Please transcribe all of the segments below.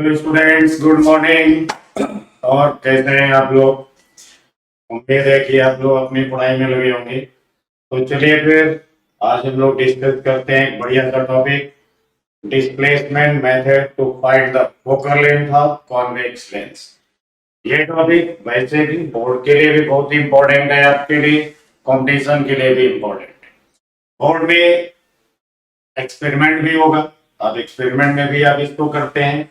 Hello students, good morning. और कैसे हैं आप लोग? उम्मीद है कि आप लोग अपनी पढ़ाई में लगे होंगे। तो चलिए फिर आज हम लोग डिस्कस करते हैं एक बढ़िया सा topic, displacement method to find the focal length of convex lens. ये टॉपिक वैसे भी बोर्ड के लिए भी बहुत इंपॉर्टेंट है, आपके लिए कंपटीशन के लिए भी इंपॉर्टेंट है। बोर्ड में एक्सपेरिमेंट भी होगा, आप एक्सपेरिमेंट में भी आप इसको करते हैं।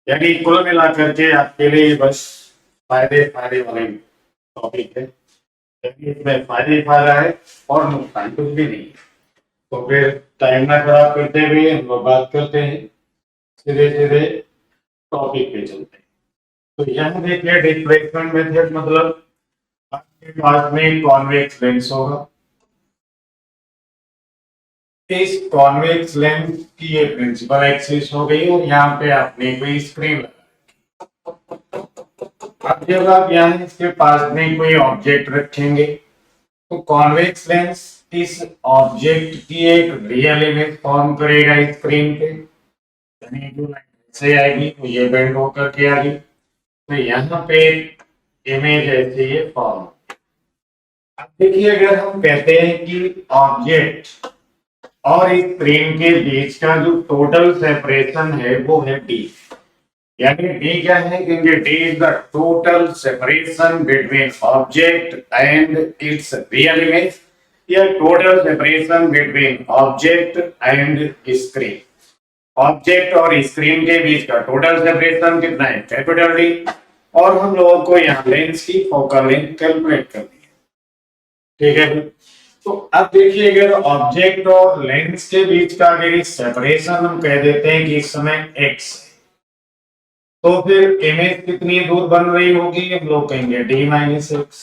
यानी कुल मिलाकर के आपके लिए बस फायदे फायदे वाले टॉपिक है। यानी इसमें फायदे ही फायदा है और नुकसान कुछ भी नहीं है। तो फिर टाइम ना खराब करते हुए हम लोग बात करते हैं, सीधे सीधे टॉपिक पे चलते हैं। तो यहाँ देखिए, डिस्प्लेसमेंट मेथड मतलब आपके पास में कॉन्वेक्स लेंस होगा। इस कॉन्वेक्स लेंस की ये प्रिंसिपल एक्सिस हो गई और यहाँ पे आपने कोई स्क्रीन लगा। अब जब आप यहाँ इसके पास में कोई ऑब्जेक्ट रखेंगे तो कॉन्वेक्स लेंस इस ऑब्जेक्ट की एक रियल इमेज फॉर्म करेगा स्क्रीन पे। यानी जो लाइट से आएगी तो ये बेंड होकर के आएगी, तो यहाँ पे इमेज ऐसे ये फॉर्म। अब देखिए, अगर हम कहते हैं कि ऑब्जेक्ट और इस स्क्रीन के बीच का जो टोटल सेपरेशन है वो है डी। यानी डी क्या है? क्योंकि D is the total separation between object and its real image, या total separation between object and screen. Object और स्क्रीन के बीच का टोटल सेपरेशन कितना है? Capital D. और हम लोगों को यहाँ लेंस की फोकल लेंथ कैलकुलेट करनी है, ठीक है। तो अब देखिए, अगर ऑब्जेक्ट और लेंस के बीच का अगर सेपरेशन हम कह देते हैं कि इस समय x है, तो फिर इमेज कितनी दूर बन रही होगी? हम लोग कहेंगे d माइनस एक्स।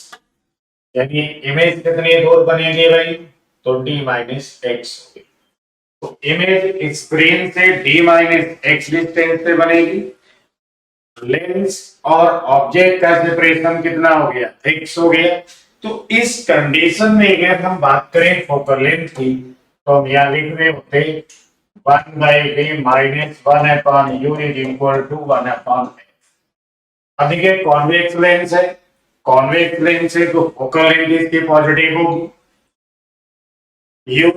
यानी इमेज कितनी दूर बनेगी भाई? तो d माइनस एक्स होगी। तो इमेज स्क्रीन से d माइनस एक्स डिस्टेंस से बनेगी। लेंस और ऑब्जेक्ट का सेपरेशन कितना हो गया? x हो गया। तो इस कंडीशन में अगर हम बात करें फोकल लेंथ की, तो हम यहाँ लिख रहे होते 1/b minus 1/u is equal to 1/f। अब देखिए, कॉन्वेक्स लेंस है, कॉन्वेक्स लेंस है तो फोकल लेंथ इसकी पॉजिटिव होगी, u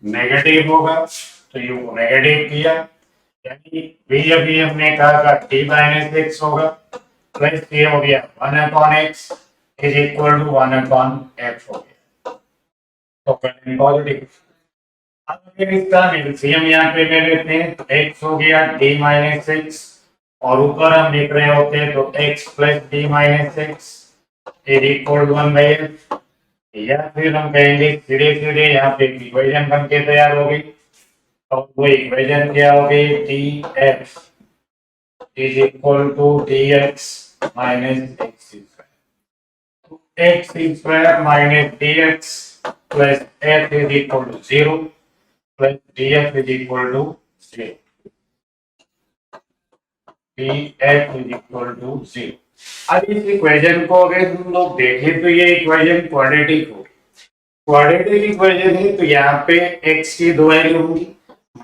नेगेटिव होगा, तो u को नेगेटिव किया। यानी v अभी हमने कहा था t माइनस एक्स होगा, प्लस ये हो गया 1/x is equal to 1/f हो गया। Focal length positive. अब अगर इसका एलसीएम यहाँ पे ले लेते हैं तो x हो गया d माइनस एक्स, और ऊपर हम लिख रहे होते हैं तो x plus d minus x is equal to 1/f। या फिर हम कहेंगे सीधे सीधे यहाँ पे इक्वेशन बन के तैयार हो गई। और वो इक्वेशन क्या हो गई? df is equal to dx minus x square. तो x square minus dx plus f is equal to 0 plus df is equal to 0। df is equal to 0। अब इस इक्वेशन को अगर हम लोग देखें तो ये इक्वेशन क्वाड्रेटिक होगी। क्वाड्रेटिक इक्वेशन है तो यहाँ पे x की दो वैल्यू होंगी,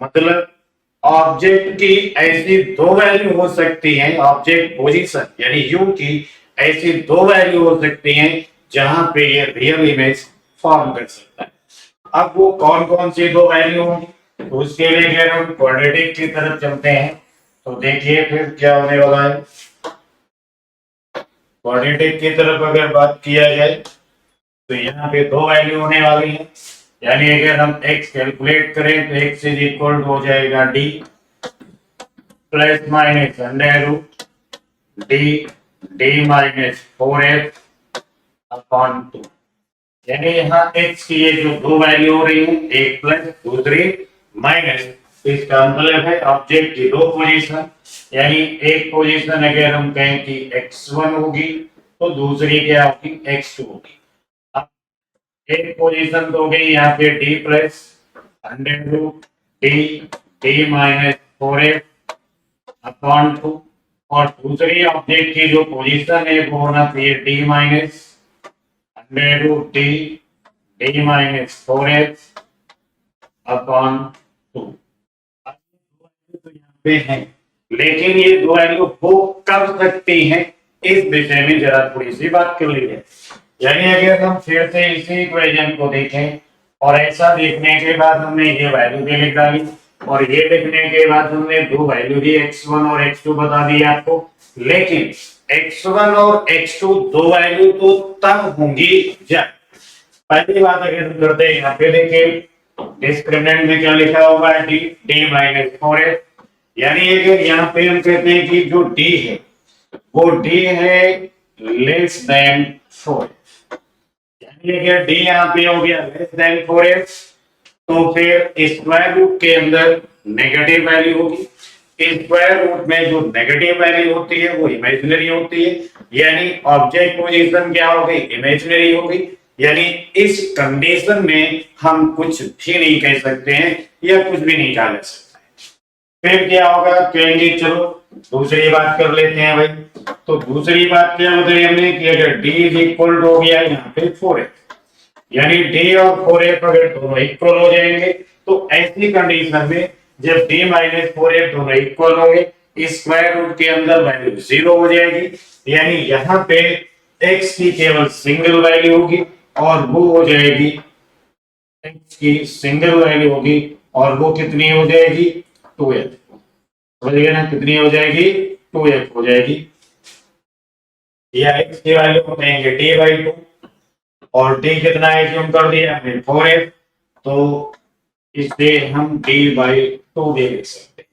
मतलब ऑब्जेक्ट की ऐसी दो वैल्यू हो सकती हैं, ऑब्जेक्ट पोजीशन यानी u की ऐसी दो वैल्यू हो सकती हैं जहां पे ये रियल इमेज फॉर्म कर सकता है। अब वो कौन कौन सी दो वैल्यू होंगी, तो उसके लिए अगर हम क्वाड्रेटिक की तरफ चलते हैं तो देखिए फिर क्या होने वाला है। क्वाड्रेटिक की तरफ अगर बात किया जाए तो यहाँ पे दो वैल्यू होने वाली है। यानी अगर हम x कैलकुलेट करें तो x इज इक्वल टू हो जाएगा d plus minus under root d minus 4f upon 2। यानी यहाँ x की ये जो दो वैल्यू हो रही है, एक प्लस दूसरी माइनस, तो इसका मतलब है ऑब्जेक्ट की दो पोजीशन। यानी एक पोजीशन अगर हम कहें कि x1 होगी तो दूसरी क्या होगी? x2 होगी। एक पोजीशन तो हो गई यहाँ पे d plus under root d minus 4f upon 2, और दूसरी ऑब्जेक्ट की जो पोजीशन है वो होना चाहिए d minus under root d minus 4f upon 2। तो यहाँ पे है, लेकिन ये दो वैल्यू हो कब सकती हैं, इस विषय में जरा थोड़ी सी बात कर ली जाए। यानी अगर हम फिर से इसी इक्वेशन को देखें और ऐसा देखने के बाद हमने ये वैल्यू भी लिख डाली और ये लिखने के बाद हमने दो वैल्यू दी x1 और x2 बता दी आपको, लेकिन x1 और x2 दो वैल्यू तो तब होंगी जब, पहली बात अगर हम करते हैं यहाँ पे देखिए डिस्क्रिमिनेंट में क्या लिखा होगा d d माइनस 4f, यानी अगर यहाँ पे हम कहते हैं कि जो d है वो d है लेस देन 4, यानी अगर d यहाँ पे हो गया लेस देन 4f तो फिर स्क्वायर रूट के अंदर नेगेटिव वैल्यू होगी, स्क्वायर रूट में जो नेगेटिव वैल्यू होती है वो इमेजिनरी होती है, यानी ऑब्जेक्ट पोजीशन क्या हो गई, इमेजिनरी हो गई, यानी इस कंडीशन में हम कुछ भी नहीं कह सकते हैं या कुछ भी नहीं डाल सकते हैं। फिर क्या होगा, कहेंगे चलो दूसरी बात कर लेते हैं भाई। तो दूसरी बात क्या बताई हमने कि अगर d इज इक्वल हो गया यहाँ पे 4f, यानी d और 4f अगर दोनों इक्वल हो जाएंगे तो ऐसी कंडीशन में जब d माइनस 4f दोनों इक्वल होंगे स्क्वायर रूट के अंदर वैल्यू 0 हो जाएगी, यानी यहाँ पे x की केवल सिंगल वैल्यू होगी और वो हो जाएगी x की सिंगल वैल्यू होगी और वो कितनी हो जाएगी 2f, समझिए ना, कितनी हो जाएगी 2f हो जाएगी, या x की वैल्यू को कहेंगे d/2 और d कितना है जो हम कर दिया हमने 4f, तो इसे हम d/2 भी लिख सकते हैं,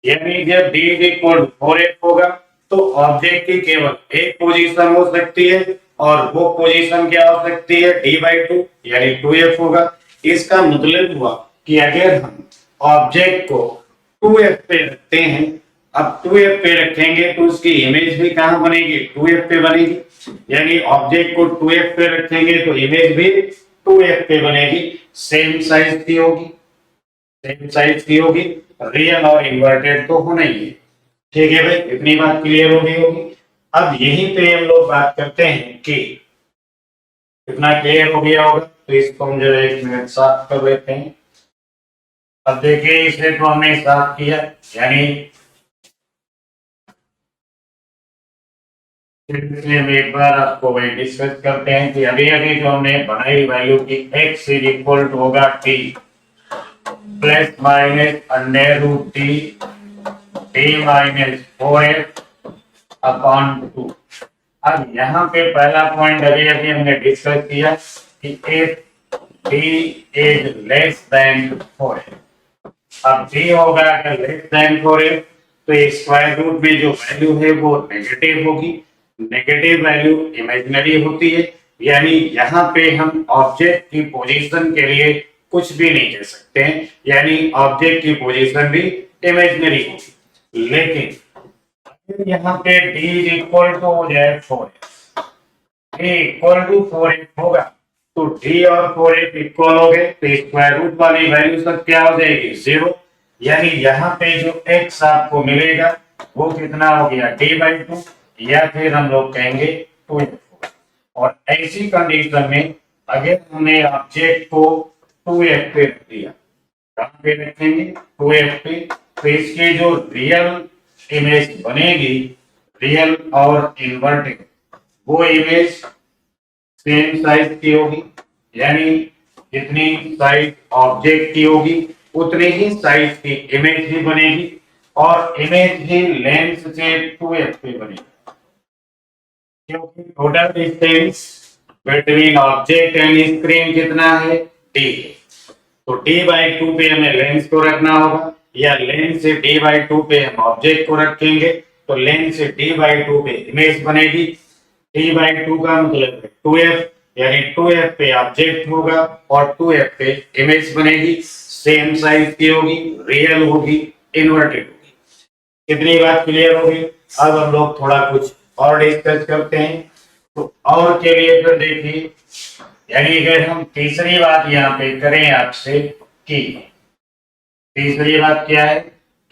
यानी जब d is equal to 4f होगा तो ऑब्जेक्ट की केवल एक पोजीशन हो सकती है और वो पोजीशन क्या हो सकती है d/2 यानी 2f होगा। इसका मतलब हुआ कि अगर हम ऑब्जेक्ट को 2f पे रखते हैं, अब 2f पे रखेंगे तो उसकी इमेज भी कहां बनेगी 2f पे बनेगी, यानी ऑब्जेक्ट को 2f पे रखेंगे तो इमेज भी 2f पे बनेगी, सेम साइज की होगी, सेम साइज की होगी, रियल और इन्वर्टेड तो होना ही है। ठीक है भाई, इतनी बात क्लियर हो गई होगी। अब यहीं पे हम लोग बात करते हैं कि इतना क्लियर हो गया होगा तो इसको हम जरा एक मिनट साफ कर लेते हैं। अब देखिए इसे तो हमने साफ किया, यानी हम एक बार आपको वही डिस्कस करते हैं कि अभी अभी जो हमने बनाई वैल्यू की x इज इक्वल टू होगा t plus minus under root t minus 4f upon 2। अब यहाँ पे पहला पॉइंट अभी अभी हमने डिस्कस किया कि if t is less than 4f, अब t होगा अगर लेस देन 4f तो स्क्वायर रूट में जो वैल्यू है वो नेगेटिव होगी, नेगेटिव वैल्यू इमेजिनरी होती है, यानी यहाँ पे हम ऑब्जेक्ट की पोजीशन के लिए कुछ भी नहीं कह सकते हैं, यानी ऑब्जेक्ट की पोजीशन भी इमेजिनरी होगी। लेकिन यहाँ पे d इक्वल टू हो जाए 4f, d equal to 4f होगा तो d और 4f इक्वल हो गए तो स्क्वायर रूट वाली वैल्यू सब क्या हो जाएगी 0, यानी यहाँ पे जो x आपको मिलेगा वो कितना हो गया d/2 या फिर हम लोग कहेंगे 2f, और ऐसी कंडीशन में अगर हमने ऑब्जेक्ट को 2f पे रख दिया, कहां पे रखेंगे 2f पे, तो इसकी जो रियल इमेज बनेगी, रियल और इन्वर्टेड, वो इमेज सेम साइज की होगी, यानी जितनी साइज ऑब्जेक्ट की होगी उतनी ही साइज की इमेज भी बनेगी और इमेज भी लेंस से 2f पे बनेगी, क्योंकि total distance between object and screen कितना है d है, तो d/2 पे हमें लेंस को रखना होगा या लेंस से d/2 पे हम ऑब्जेक्ट को रखेंगे तो लेंस से d/2 पे इमेज बनेगी, d/2 का मतलब है 2f, यानी 2f पे ऑब्जेक्ट होगा और 2f पे इमेज बनेगी, सेम साइज की होगी, रियल होगी, इन्वर्टेड होगी। कितनी बात क्लियर होगी। अब हम लोग थोड़ा कुछ और डिस्कस करते हैं, तो और के लिए फिर देखिए, यानी अगर हम तीसरी बात यहाँ पे करें आपसे कि तीसरी बात क्या है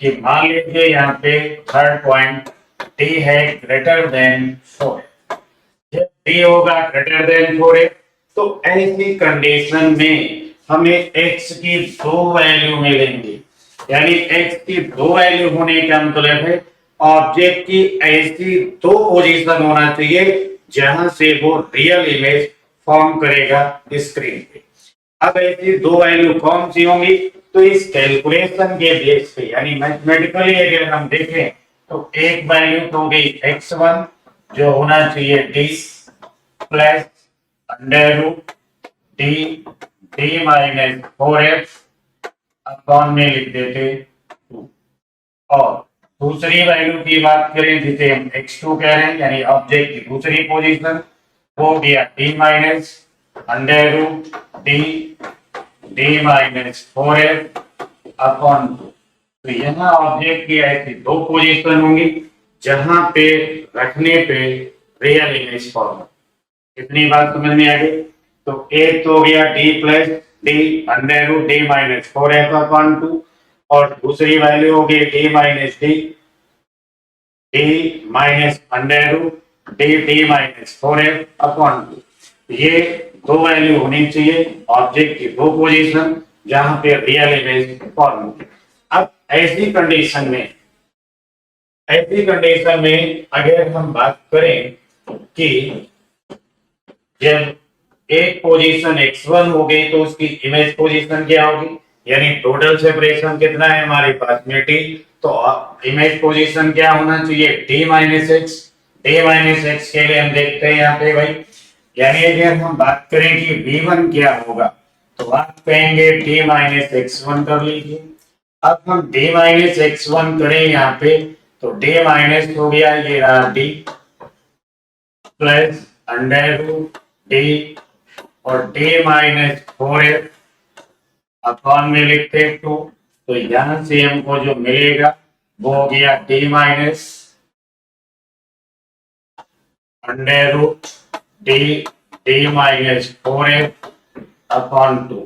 कि मान लीजिए यहाँ पे थर्ड पॉइंट t है ग्रेटर देन 4, जब t होगा ग्रेटर देन 4 तो ऐसी कंडीशन में हमें x की दो वैल्यू मिलेंगी, यानी x की दो वैल्यू होने का मतलब है ऑब्जेक्ट की ऐसी दो पोजीशन होना चाहिए जहां से वो रियल इमेज फॉर्म करेगा स्क्रीन पे। अब ऐसी दो वैल्यू कौन सी होंगी? तो इस कैलकुलेशन के बेस पे यानी मैथमेटिकली अगर हम देखें तो एक वैल्यू तो हो गई x1 जो होना चाहिए d plus under root D D minus 4x upon में लिख देते 2। और दूसरी वैल्यू की बात करें जिसे हम x2 कह रहे हैं यानी ऑब्जेक्ट की दूसरी पोजीशन हो गया d minus under root D D minus 4x upon 2। तो यहाँ ऑब्जेक्ट की ऐसी दो पोजीशन होंगी जहां पे रखने पे रियल इमेज फॉर्म। कितनी बात समझ में आ गई? तो एक तो हो गया D plus D under root D minus 4x upon 2 और दूसरी वैल्यू हो गई D minus D D minus under root D D minus 4x upon 2। ये दो वैल्यू होनी चाहिए ऑब्जेक्ट की दो पोजीशन जहां पे रियल इमेज फॉर्म होगी। अब ऐसी कंडीशन में अगर हम बात करें कि जब एक पोजीशन x1 हो गई तो उसकी इमेज पोजीशन क्या होगी? यानी टोटल सेपरेशन कितना है हमारे पास में t, तो इमेज पोजीशन क्या होना चाहिए? d minus x. d minus x के लिए हम देखते हैं यहाँ पे भाई, यानी अगर हम बात करें कि v1 क्या होगा तो आप कहेंगे d माइनस x1 कर लीजिए। अब हम d माइनस x1 करें यहाँ पे तो d माइनस हो गया ये रहा d plus under root D और डी माइनस 4x अपॉन में लिखते 2। तो यहां से हमको जो मिलेगा वो हो गया D minus under root D D minus 4x upon 2।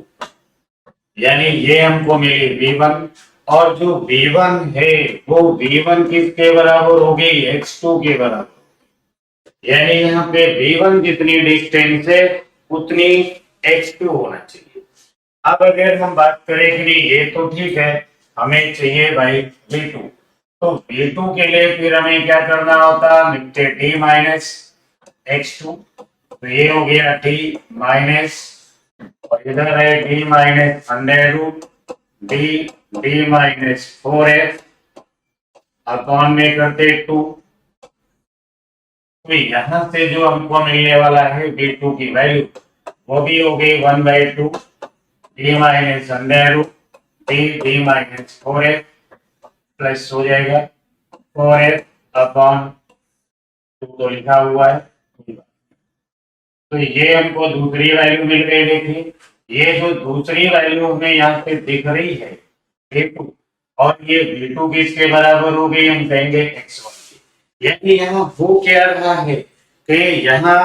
यानी ये हमको मिली v1 और जो v1 है वो v1 किसके बराबर हो गई? x2 के बराबर। यानी यहाँ पे v1 जितनी डिस्टेंस है उतनी x2 होना चाहिए। अब अगर हम बात करें कि नहीं ये तो ठीक है, हमें चाहिए भाई v2, तो v2 के लिए फिर हमें क्या करना होता? लिखते d माइनस x2, तो ये हो गया d माइनस और इधर है d minus under root D D minus 4x upon में करते 2। तो यहां से जो हमको मिलने वाला है v2 की वैल्यू वो भी हो गई 1/2 d minus under root D D minus 4x plus हो जाएगा 4x अपॉन 2 तो लिखा हुआ है। तो ये हमको दूसरी वैल्यू मिल गई। देखिए ये जो दूसरी वैल्यू हमें यहाँ पे दिख रही है v2 और ये v2 किसके बराबर हो गई? हम कहेंगे x1। यानी यहाँ वो क्या रहा है कि यहाँ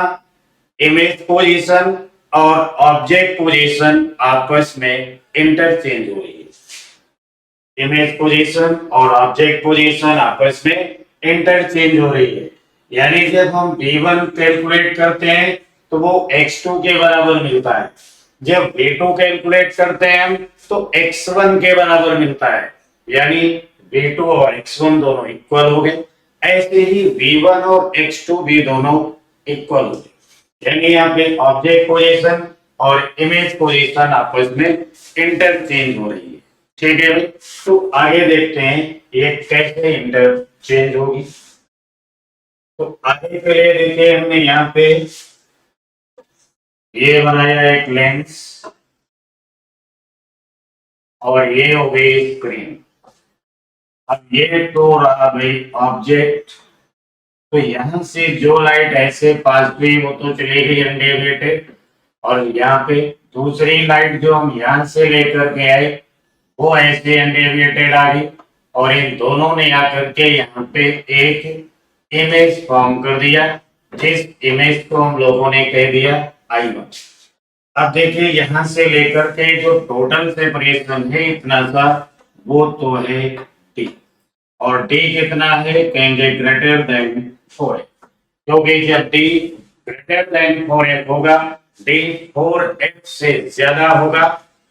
इमेज पोजीशन और ऑब्जेक्ट पोजीशन आपस में इंटरचेंज हो रही है। इमेज पोजीशन और ऑब्जेक्ट पोजीशन आपस में इंटरचेंज हो रही है। यानी जब हम v1 कैलकुलेट करते हैं तो वो x2 के बराबर मिलता है, जब v2 कैलकुलेट करते हैं हम तो x1 के बराबर मिलता है। यानी v2 और x1 दोनों इक्वल हो गए। ऐसे ही v1 और x2 भी दोनों इक्वल हो गए। यानी यहाँ पे ऑब्जेक्ट पोजीशन और इमेज पोजीशन आपस में इंटरचेंज हो रही है। ठीक है भाई, तो आगे देखते हैं ये कैसे इंटरचेंज होगी। तो आगे के लिए देखिए हमने यहाँ पे ये बनाया एक लेंस और ये हो गई स्क्रीन। अब ये तो रहा भाई ऑब्जेक्ट, तो यहां से जो लाइट ऐसे पास हुई वो तो चलेगी अनडेविएटेड और यहाँ पे दूसरी लाइट जो हम यहां से लेकर के आए वो ऐसे अनडेविएटेड आ गई और इन दोनों ने आकर के यहाँ पे एक इमेज फॉर्म कर दिया, जिस इमेज को हम लोगों ने कह दिया I1। अब देखिए यहां से लेकर के जो टोटल सेपरेशन है इतना सा वो तो है t और t कितना है? कहेंगे ग्रेटर देन 4x, क्योंकि जब t ग्रेटर देन 4x होगा, t 4x से ज्यादा होगा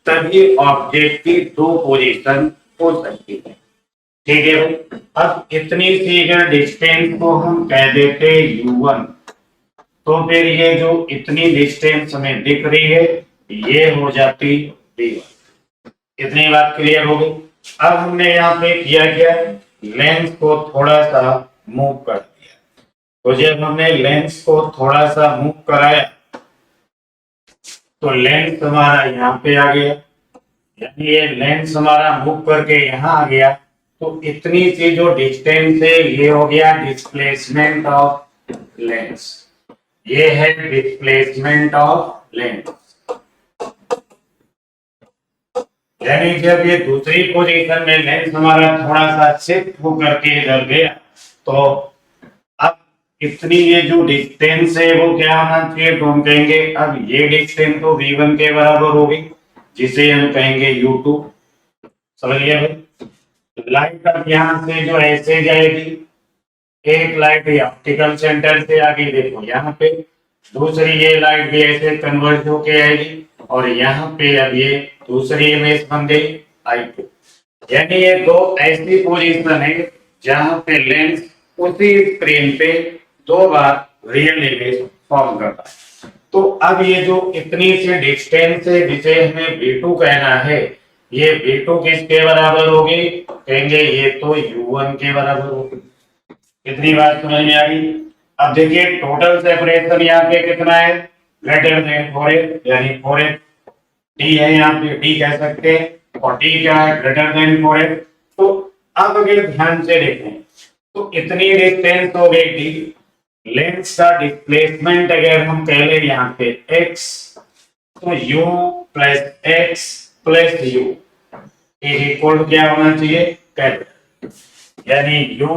तभी ऑब्जेक्ट की दो पोजीशन हो सकती है। ठीक है भाई, अब इतनी सी अगर डिस्टेंस को हम कह देते u1, तो फिर ये जो इतनी डिस्टेंस हमें दिख रही है ये हो जाती v1। इतनी बात क्लियर हो गई। अब हमने यहाँ पे किया क्या, लेंस को थोड़ा सा मूव कर दिया। तो जब हमने लेंस को थोड़ा सा मूव कराया तो लेंस हमारा यहाँ पे आ गया, यानी ये लेंस हमारा मूव करके यहाँ आ गया। तो इतनी सी जो डिस्टेंस है ये हो गया डिस्प्लेसमेंट ऑफ लेंस। ये है डिस्प्लेसमेंट ऑफ लेंस। यानी जब ये दूसरी पोजीशन में लेंस हमारा थोड़ा सा शिफ्ट होकर के इधर गया, तो अब इतनी ये जो डिस्टेंस है वो क्या होना चाहिए, तो हम कहेंगे अब ये डिस्टेंस तो v1 के बराबर होगी, जिसे हम कहेंगे u2। समझ गया भाई। लाइट अब यहाँ से जो ऐसे जाएगी, एक लाइट ऑप्टिकल सेंटर से आगे देखो यहाँ पे, दूसरी ये लाइट भी ऐसे कन्वर्ट होके आएगी और यहाँ पे अब ये दूसरी इमेज बन गई I2। यानी ये दो ऐसी पोजीशन है जहां पे लेंस उसी स्क्रीन पे दो बार रियल इमेज फॉर्म करता है। तो अब ये जो इतनी सी डिस्टेंस है जिसे हमें V2 कहना है, ये V2 किसके बराबर होगी, कहेंगे ये तो U1 के बराबर होगी। कितनी बात समझ में आ गई। अब देखिए टोटल सेपरेशन यहाँ पे कितना है, ग्रेटर देन 4h, यानी 4h डी है, यहाँ पे डी कह सकते हैं, और डी क्या है, ग्रेटर देन 4h। तो अब अगर ध्यान से देखें तो इतनी डिस्टेंस हो गई डी, लेंस का डिस्प्लेसमेंट अगर हम कह ले यहाँ पे x, तो u plus x plus u equal क्या होना चाहिए, कैपिटल। यानी u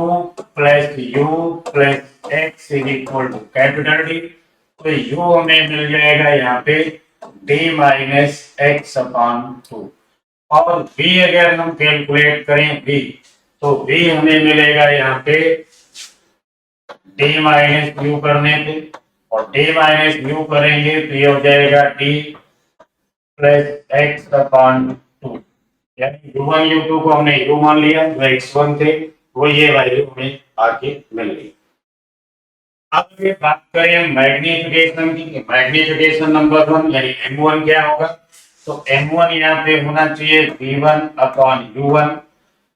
plus u plus x equal to capital D. तो u हमें मिल जाएगा यहाँ पे d माइनस एक्स अपॉन 2, और v अगर हम कैलकुलेट करें v, तो v हमें मिलेगा यहाँ पे d माइनस म्यू करने पे, और d माइनस म्यू करेंगे तो ये हो जाएगा d प्लस एक्स अपॉन 2। यानी u1 u2 को हमने u मान लिया, जो x1 थे वो ये वैल्यू हमें आके मिल गई। अब ये बात करें मैग्निफिकेशन की, मैग्निफिकेशन नंबर 1 यानी m1 क्या होगा, तो m1 यहाँ पे होना चाहिए v1 अपॉन u1,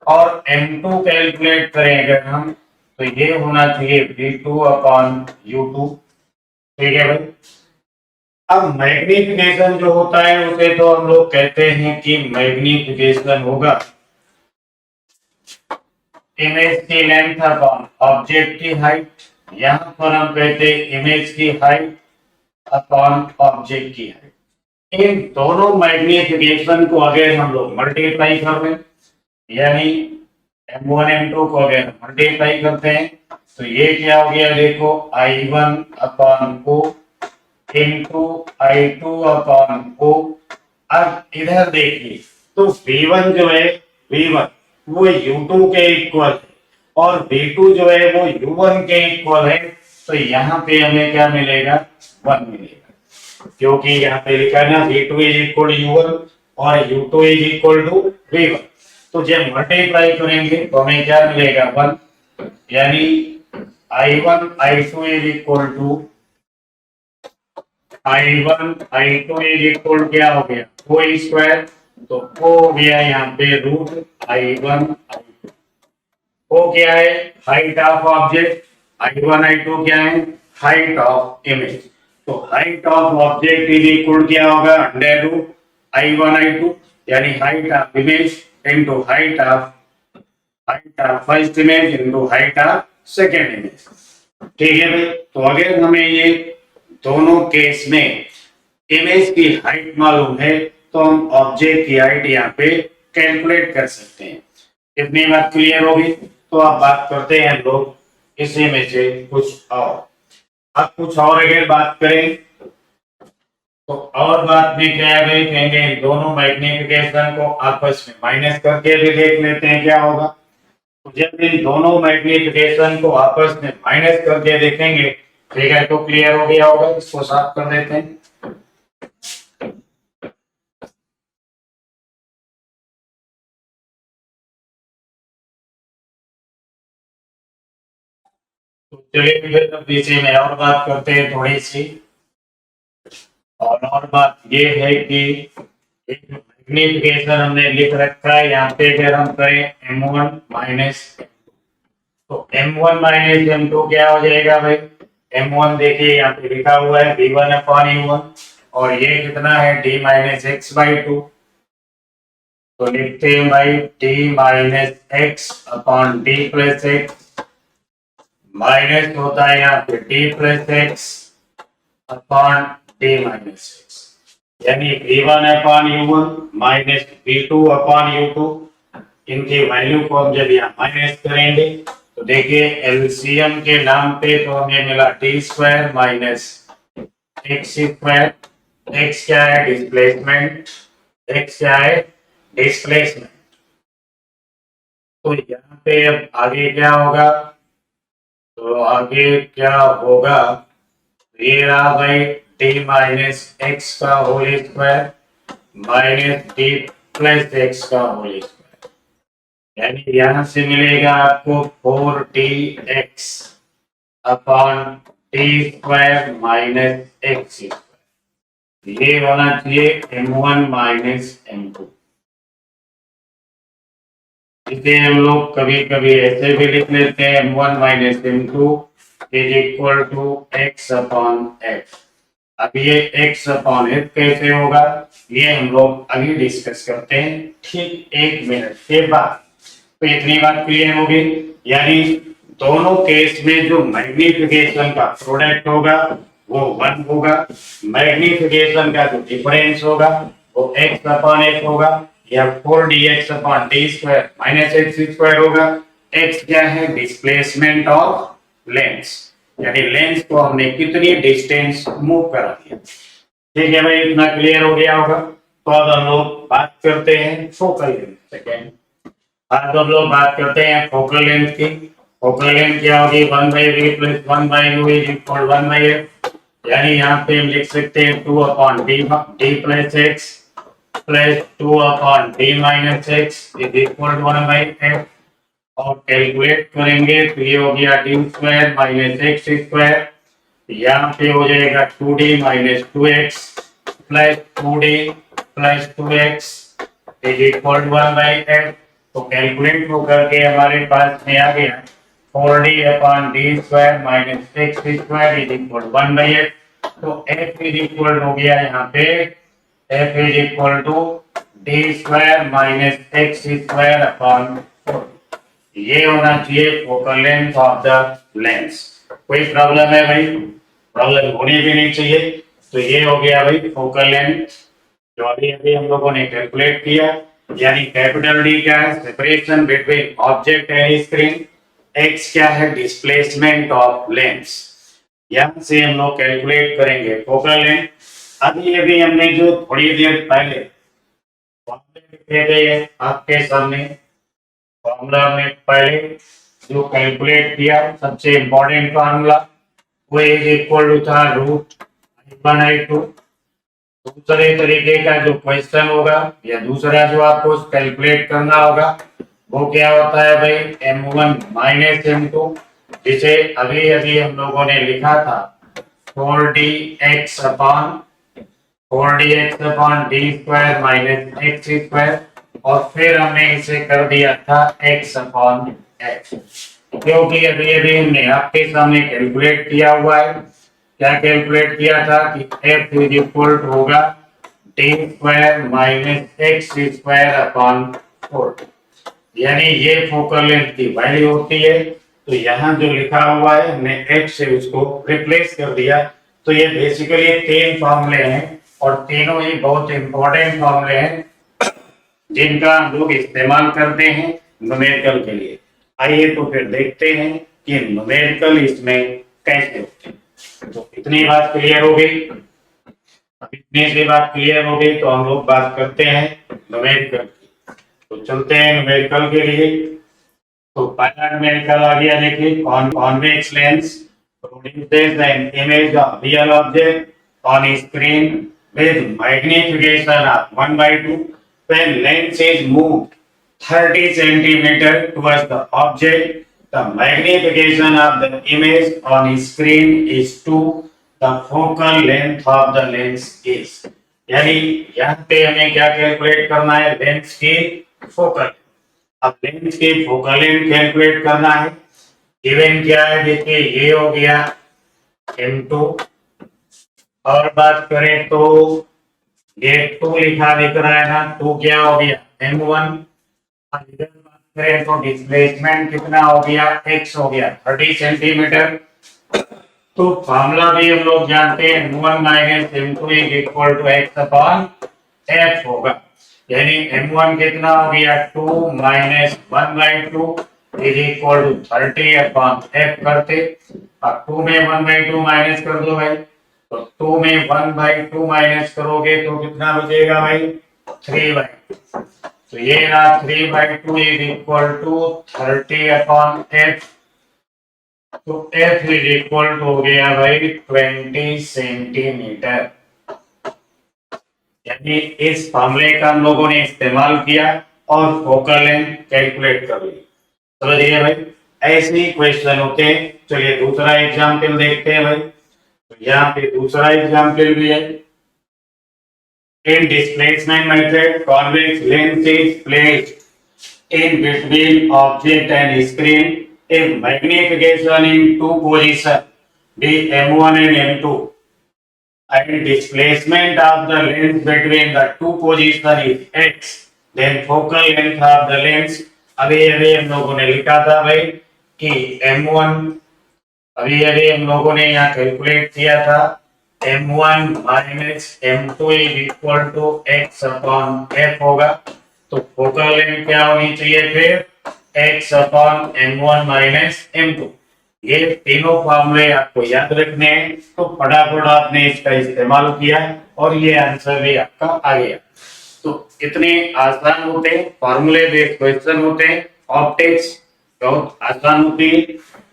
और m2 कैलकुलेट करें अगर हम, तो ये होना चाहिए v2 अपॉन u2। ठीक है भाई। अब मैग्निफिकेशन जो होता है उसे तो हम लोग कहते हैं कि मैग्निफिकेशन होगा इमेज की लेंथ अपॉन ऑब्जेक्ट की हाइट। यहां पर हम कहते हैं इमेज की हाइट अपॉन ऑब्जेक्ट की हाइट। इन दोनों मैग्निफिकेशन को अगर हम लोग मल्टीप्लाई कर रहे हैं, यानी m1 m2 को अगर मल्टीप्लाई करते हैं, तो ये क्या हो गया, देखो I1 upon o into I2 upon o। अब इधर देखिए तो V1 जो है, V1 वो U2 के इक्वल है, और V2 जो है वो U1 के इक्वल है। तो यहाँ पे हमें क्या मिलेगा, 1 मिलेगा, क्योंकि यहाँ पे लिखा है ना V2 इज इक्वल U1 और U2 is equal to V1। तो जब मल्टीप्लाई करेंगे तो हमें क्या मिलेगा, 1। यानी I1 I2 is equal to I1 I2 is equal क्या हो गया, ओ स्क्वायर, तो ओ हो गया यहाँ पे रूट I1 I2। ओ क्या है, height of object, I1 I2 क्या है, हाइट ऑफ इमेज। तो height of object is equal क्या होगा, अंडर रूट I1 I2, यानी height of image into height of first image into height of second image. ठीक है भाई। तो अगर हमें ये दोनों केस में इमेज की हाइट मालूम है, तो हम ऑब्जेक्ट की हाइट यहाँ पे कैलकुलेट कर सकते हैं। कितनी बात क्लियर होगी। तो आप बात करते हैं लोग इसी में से कुछ और। अब कुछ और अगर बात करें तो और बात में क्या है भाई, कहेंगे इन दोनों मैग्निफिकेशन को आपस में माइनस करके भी देख लेते हैं क्या होगा। तो जब इन दोनों मैग्निफिकेशन को आपस में माइनस करके देखेंगे, ठीक है, तो क्लियर हो गया होगा। इसको साफ कर देते हैं। तो चलिए फिर अब विषय में और बात करते हैं थोड़ी सी। और बात ये है कि एक मैग्निफिकेशन हमने लिख रखा है यहाँ पे, अगर हम करें M1 माइनस, तो M1 माइनस M2 क्या हो जाएगा भाई? M1 देखिए यहाँ पे लिखा हुआ है V1 अपॉन U1, और ये कितना है D minus x by two. तो लिखते हैं भाई D minus x upon D plus x, minus होता है यहाँ पे D plus x upon D minus x, यानी V1 upon U1 minus V2 upon U2। इनकी वैल्यू को हम जब यहाँ माइनस करेंगे तो देखिए एलसीएम के नाम पे तो हमें मिला T square minus x square. X क्या है? डिस्प्लेसमेंट। एक्स क्या है? डिस्प्लेसमेंट। तो यहाँ पे अब आगे क्या होगा? तो आगे क्या होगा? ये रहा भाई टी माइनस एक्स का whole square minus T plus x का होल स्क्वायर, यानी यहां से मिलेगा आपको 4tx upon T square minus x square. ये होना चाहिए M1 माइनस M2। इसे हम लोग कभी कभी ऐसे भी लिख लेते हैं M1 minus M2 is equal to x upon x। अब ये x अपॉन x कैसे होगा, ये हम लोग अभी डिस्कस करते हैं ठीक 1 मिनट के बाद। तो इतनी बात क्लियर होगी, यानी दोनों केस में जो मैग्निफिकेशन का प्रोडक्ट होगा वो 1 होगा, मैग्निफिकेशन का जो डिफरेंस होगा वो x अपॉन x होगा, या 4dx upon D square minus x square होगा। x क्या है? डिस्प्लेसमेंट ऑफ लेंस, यानी लेंस को हमने कितनी डिस्टेंस मूव करा दिया। ठीक है भाई, इतना क्लियर हो गया होगा। तो अब हम लोग बात करते हैं फोकल लेंथ। सेकेंड, आज हम लोग बात करते हैं फोकल लेंथ की। फोकल लेंथ क्या होगी? 1/v plus 1/u is equal 1/f, यानी यहाँ पे हम लिख सकते हैं 2 upon d plus x plus 2 upon d minus x is equal 1/f। और कैलकुलेट करेंगे तो ये हो गया D square minus x square, यहाँ पे हो जाएगा 2d minus 2x plus 2d plus 2x is equal 1/f। तो कैलकुलेट हो करके हमारे पास में आ गया 4d upon D square minus x square is equal 1/f। तो f इज इक्वल हो गया यहाँ पे f is equal to D square minus x square upon 4। ये होना चाहिए focal length of the lens. कोई प्रॉब्लम है भाई? प्रॉब्लम होनी भी नहीं चाहिए। तो ये हो गया भाई फोकल लेंथ, जो अभी अभी हम लोगों ने कैलकुलेट किया, यानी कैपिटल डी क्या है? Separation between object and screen. X क्या है? Displacement of lens. यहां से हम लोग कैलकुलेट करेंगे फोकल लेंथ। अभी अभी हमने जो थोड़ी देर पहले फॉर्मूले लिखे थे आपके सामने, फॉर्मूला में पहले जो कैलकुलेट किया सबसे इंपॉर्टेंट फॉर्मूला वो इज इक्वल टू था √1/2। दूसरे तरीके का जो क्वेश्चन होगा या दूसरा जो आपको कैलकुलेट करना होगा वो क्या होता है भाई? M1 माइनस M2, जिसे अभी अभी हम लोगों ने लिखा था 4dx upon D square minus x square, और फिर हमने इसे कर दिया था x अपॉन x, क्योंकि अभी अभी हमने आपके सामने कैलकुलेट किया हुआ है। क्या कैलकुलेट किया था कि f इज इक्वल होगा D square minus x square upon 4, यानी ये फोकल लेंथ की वैल्यू होती है। तो यहाँ जो लिखा हुआ है हमने x से उसको रिप्लेस कर दिया। तो ये बेसिकली 3 फॉर्मूले हैं, और तीनों ही बहुत इंपॉर्टेंट फॉर्मूले हैं जिनका हम लोग इस्तेमाल करते हैं न्यूमेरिकल के लिए। आइए तो फिर देखते हैं कि न्यूमेरिकल इसमें कैसे होते हैं। तो इतनी बात क्लियर हो गई। अब इतनी सी बात क्लियर हो गई तो हम लोग बात करते हैं न्यूमेरिकल की। तो चलते हैं न्यूमेरिकल के लिए। तो पहला न्यूमेरिकल आ गया, देखिए convex lens produces an image of real object on screen with magnification of 1/2 when lens is moved 30 centimeter towards the object the magnification of the image on screen is 2, the focal length of the lens is। यानी यहाँ पे हमें क्या calculate करना है, lens की focal. अब lens की फोकल लेंथ कैलकुलेट करना है। गिवन क्या है, देखिए ये हो गया m2, और बात करें तो ये 2 लिखा दिख रहा है ना, 2 क्या हो गया m1। इधर बात करें तो डिस्प्लेसमेंट कितना हो गया, x हो गया 30 सेंटीमीटर। तो फॉर्मूला भी हम लोग जानते हैं, m1 minus m2 is equal to x upon f होगा। यानी m1 कितना हो गया 2 minus 1/2 is equal to 30 upon f करते। अब 2 में 1/2 माइनस कर दो भाई, तो 2 में 1/2 माइनस करोगे तो कितना बचेगा भाई, 3/2। तो ये रहा 3/2 is equal to 30 upon f। तो f इज इक्वल टू हो गया भाई 20 सेंटीमीटर। यानी इस फॉर्मूले का हम लोगों ने इस्तेमाल किया और फोकल लेंथ कैलकुलेट कर ली। समझिए भाई, ऐसे ही क्वेश्चन होते हैं। चलिए दूसरा एग्जाम्पल देखते हैं भाई। तो यहाँ पे दूसरा एग्जाम्पल भी है। इन displacement method convex lens is placed in between object and screen. If magnification in two position be m1 and m2 and displacement of the lens between the two position is x, then focal length of the lens। अभी हम लोगों ने लिखा था भाई कि m1, अभी हम लोगों ने यहाँ कैलकुलेट किया था m1 minus m2 is equal to x upon f होगा। तो फोकल लेंथ क्या होनी चाहिए फिर, x upon m1 minus m2। ये तीनों फॉर्मूले आपको याद रखने हैं, तो फटाफट आपने इसका इस्तेमाल किया और ये आंसर भी आपका आ गया। तो इतने आसान होते हैं, फॉर्मूले बेस्ड क्वेश्चन होते हैं, ऑप्टिक्स बहुत आसान होती है,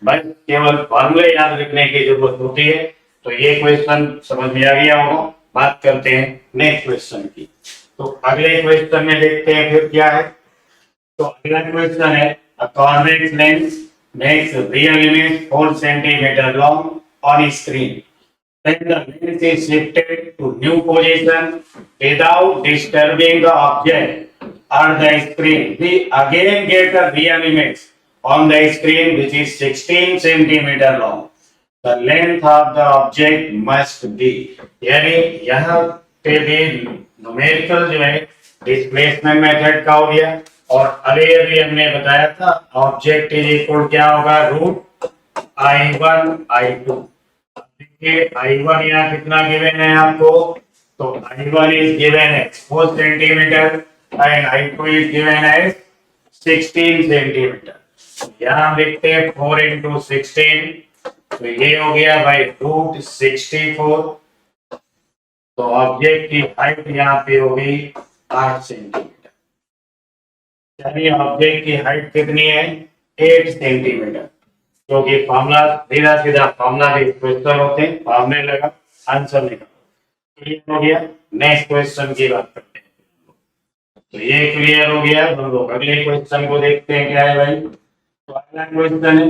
बस केवल फॉर्मूले याद रखने की जरूरत होती है। तो ये क्वेश्चन समझ में आ गया होगा। बात करते हैं नेक्स्ट क्वेश्चन की। तो अगले क्वेश्चन में देखते हैं फिर क्या है। तो अगला क्वेश्चन है, a convex lens makes real image 4 centimeter long on screen। When the lens is shifted to new position without disturbing the object or the screen, we again get a real image on the screen which is 16 centimeter long। The length of the object must be। यानी यहाँ पे भी numerical जो है displacement method का हो गया, और अभी हमने बताया था ऑब्जेक्ट इज इक्वल क्या होगा, रूट I1 I2। देखिए I1 यहाँ कितना गिवन है आपको, तो I1 इज गिवन है 4 centimetre and I2 is given है 16 सेंटीमीटर। यहाँ लिखते हैं 4 इंटू 16, तो ये हो गया भाई रूट 64। तो ऑब्जेक्ट की हाइट यहाँ पे होगी 8 सेंटीमीटर। यानी ऑब्जेक्ट की हाइट कितनी है, 8 सेंटीमीटर। क्योंकि फॉर्मूला सीधा सीधा फॉर्मूला के क्वेश्चन होते हैं, फॉर्मूले लगा आंसर निकालो। क्लियर हो गया। नेक्स्ट क्वेश्चन की बात करते हैं। तो ये क्लियर हो गया। हम लोग अगले क्वेश्चन को देखते हैं क्या है भाई। तो अगला क्वेश्चन है,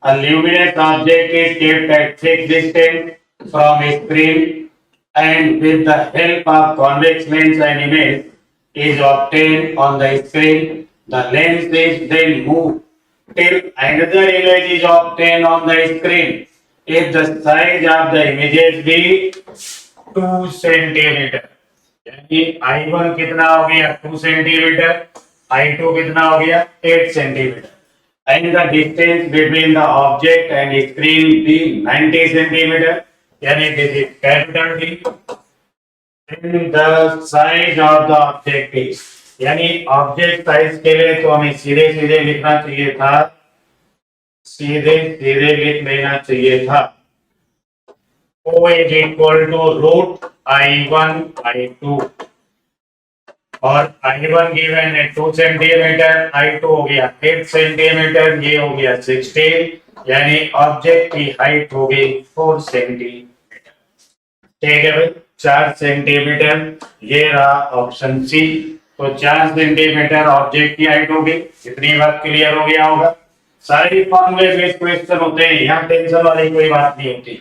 a luminous object is kept at fixed distance from a screen and with the help of convex lens an image is obtained on the screen। The lens is then moved till another image is obtained on the screen if the size of the images be 2 centimeter। यानी I1 कितना हो गया 2 centimetre, I2 कितना हो गया 8 centimetre, and the distance between the object and screen be 90 centimeter। यानी this is capital D। Then the size of the object is, यानी object size के लिए तो हमें सीधे सीधे लिखना चाहिए था, सीधे सीधे लिख लेना चाहिए था O is equal to root I1 I2, और I1 गिवन है 2 सेंटीमीटर, I2 हो गया 8 सेंटीमीटर, ये हो गया 16। यानी ऑब्जेक्ट की हाइट हो गई 4 सेंटीमीटर। ठीक है भाई, 4 सेंटीमीटर। ये रहा ऑप्शन सी। तो 4 सेंटीमीटर ऑब्जेक्ट की हाइट होगी। इतनी बात क्लियर हो गया होगा। सारे फॉर्मूले बेस्ड क्वेश्चन होते हैं, यहाँ टेंशन वाली कोई बात नहीं होती।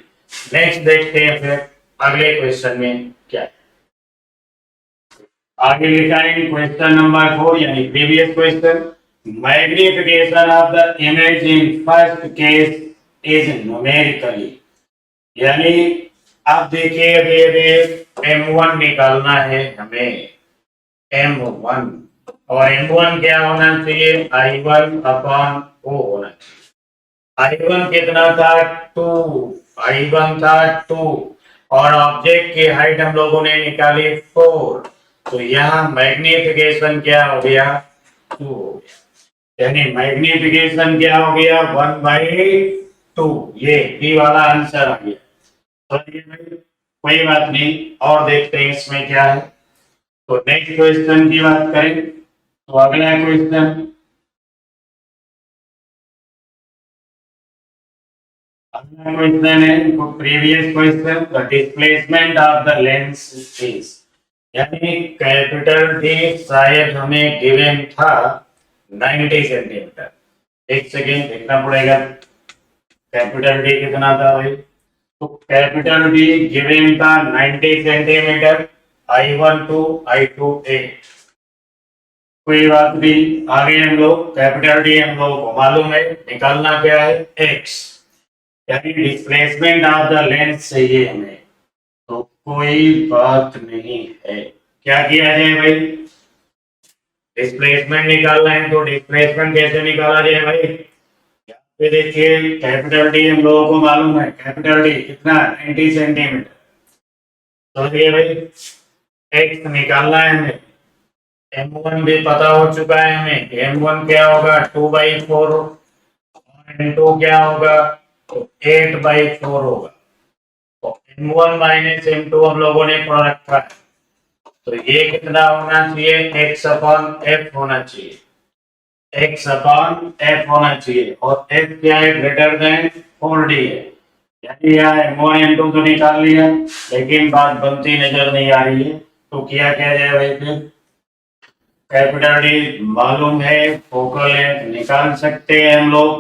नेक्स्ट देखते हैं फिर अगले क्वेश्चन में क्या है। आगे लिखा है क्वेश्चन नंबर 4 यानी previous question, magnification of the image in first case is numerically. यानी आप देखिए अभी M1 निकालना है हमें, M1, और M1 क्या होना चाहिए, I1 अपॉन O होना चाहिए। I1 कितना था, 2, I1 था 2, और ऑब्जेक्ट की हाइट हम लोगों ने निकाली 4, तो यहाँ मैग्निफिकेशन क्या हो गया, 2 हो गया। यानी मैग्निफिकेशन क्या हो गया, 1/2। ये बी वाला आंसर आ गया। तो ये भाई कोई बात नहीं, और देखते हैं इसमें क्या है। तो नेक्स्ट क्वेश्चन की बात करें तो अगला क्वेश्चन, अगला क्वेश्चन है previous question, the displacement of the lens is. यानी कैपिटल डी शायद हमें गिवन था 90 सेंटीमीटर। एक सेकेंड देखना पड़ेगा कैपिटल डी कितना था भाई। तो कैपिटल डी गिवन था 90 सेंटीमीटर, I1 2, I2 8। कोई बात नहीं, आगे हम लोग कैपिटल डी हम लोग को मालूम है, निकालना क्या है, x, यानी डिस्प्लेसमेंट ऑफ द लेंस चाहिए हमें। तो कोई बात नहीं है, क्या किया जाए भाई, डिस्प्लेसमेंट निकालना है तो डिस्प्लेसमेंट कैसे निकाला जाए भाई। यहाँ पे देखिए कैपिटल डी हम लोगों को मालूम है, कैपिटल डी कितना, 90 सेंटीमीटर। समझिए भाई, x निकालना है हमें, M1 भी पता हो चुका है हमें, M1 क्या होगा 2/4, M2 क्या होगा, तो 8/4 होगा। तो M1 माइनस M2 हम लोगों ने पढ़ रखा है, तो ये कितना होना चाहिए, x अपॉन f होना चाहिए, x अपॉन f होना चाहिए, और f क्या है, ग्रेटर देन 4d है। यानी यहाँ M1 M2 तो निकाल लिया, लेकिन बात बनती नजर नहीं आ रही है। तो क्या जाए भाई, फिर कैपिटल डी मालूम है, फोकल लेंथ निकाल सकते हैं हम लोग,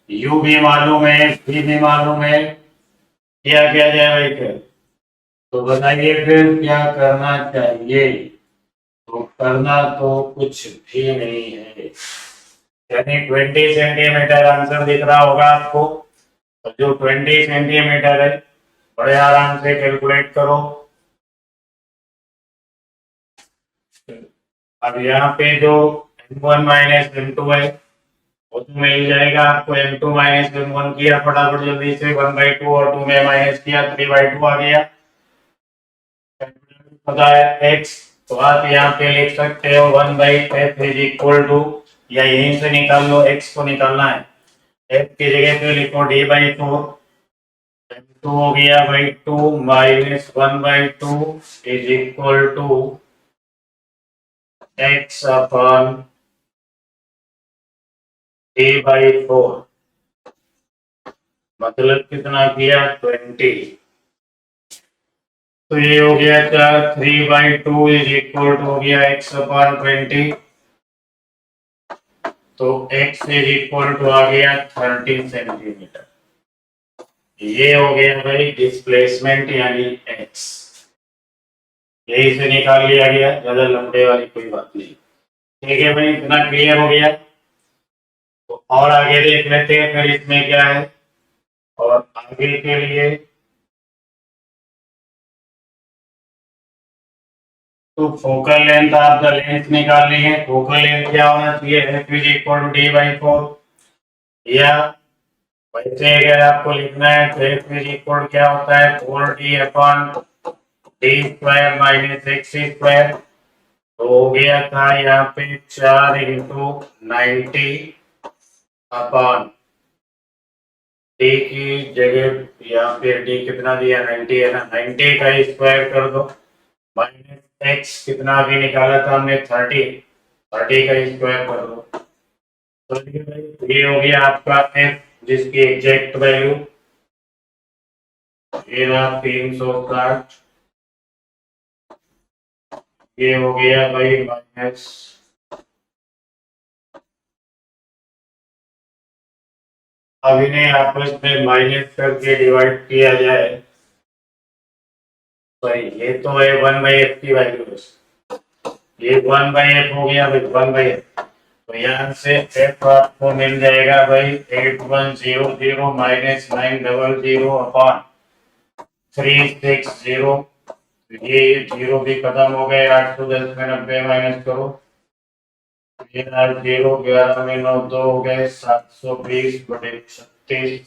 यू भी मालूम है, वी भी मालूम है, क्या जाए भाई फिर। तो बताइए फिर क्या करना चाहिए। तो करना तो कुछ भी नहीं है, यानी 20 सेंटीमीटर आंसर दिख रहा होगा आपको। तो जो 20 सेंटीमीटर है, बड़े आराम से कैलकुलेट करो। अब यहाँ पे जो M1 माइनस M2 है, वो तो मिल जाएगा आपको, M2 माइनस M1 किया फटाफट जल्दी से, 1/2 और 2 में माइनस किया, 3/2 आ गया। पता है x, तो आप यहाँ पे लिख सकते हो 1/f इज इक्वल टू, या यहीं से निकाल लो, x को निकालना है, f की जगह पे लिखो d/4, m2 हो गया by 2 minus 1/2 is equal to x upon d/4, मतलब कितना किया, 20। तो ये हो गया क्या, 3/2 इज इक्वल टू हो गया x अपॉन 20, तो x इज इक्वल टू आ गया 30 सेंटीमीटर। ये हो गया भाई डिस्प्लेसमेंट यानी x, यही से निकाल लिया गया, ज्यादा लंबे वाली कोई बात नहीं। ठीक है भाई, इतना क्लियर हो गया। तो और आगे देख लेते हैं फिर इसमें क्या है, और आगे के लिए तो focal length of the lens निकालनी है। फोकल लेंथ क्या होना चाहिए, f is equal to d/4, या वैसे अगर आपको लिखना है तो f इज इक्वल क्या होता है, 4d upon D square minus x square. तो हो गया था यहाँ पे 4 × 90 अपॉन डी की जगह यहाँ पे डी कितना दिया, 90 है ना, 90 का स्क्वायर कर दो, माइनस एक्स कितना भी निकाला था हमने, 30 का स्क्वायर कर दो। तो ये हो गया आपका एफ, जिसकी एग्जैक्ट वैल्यू ये रहा 360, ये हो गया भाई माइनस अब इन्हें आपस में माइनस करके डिवाइड किया जाए तो ये तो है 1/f की वैल्यू, ये 1/f हो गया भाई 1/f। तो यहाँ से f आपको मिल जाएगा भाई 8100 माइनस 900 अपॉन 360। ये जीरो भी खत्म हो गए, 810 में 90 माइनस करो, ये 0 11 में 9 2 हो गए, 720/36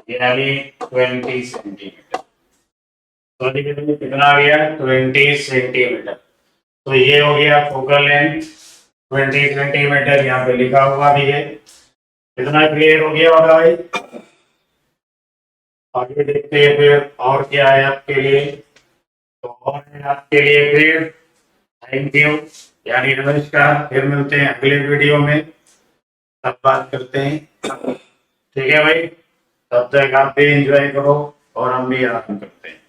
यानी 20 सेंटीमीटर। तो कितना आ गया 20 सेंटीमीटर। तो ये हो गया फोकल लेंथ 20 सेंटीमीटर, यहाँ पे लिखा हुआ भी है। कितना क्लियर हो गया होगा भाई। आगे देखते हैं फिर और क्या है आपके लिए। तो और है आपके लिए फिर थैंक यू यानी नमस्कार, फिर मिलते हैं अगले वीडियो में, तब बात करते हैं। ठीक है भाई, तब तक आप भी एंजॉय करो और हम भी आराम करते हैं।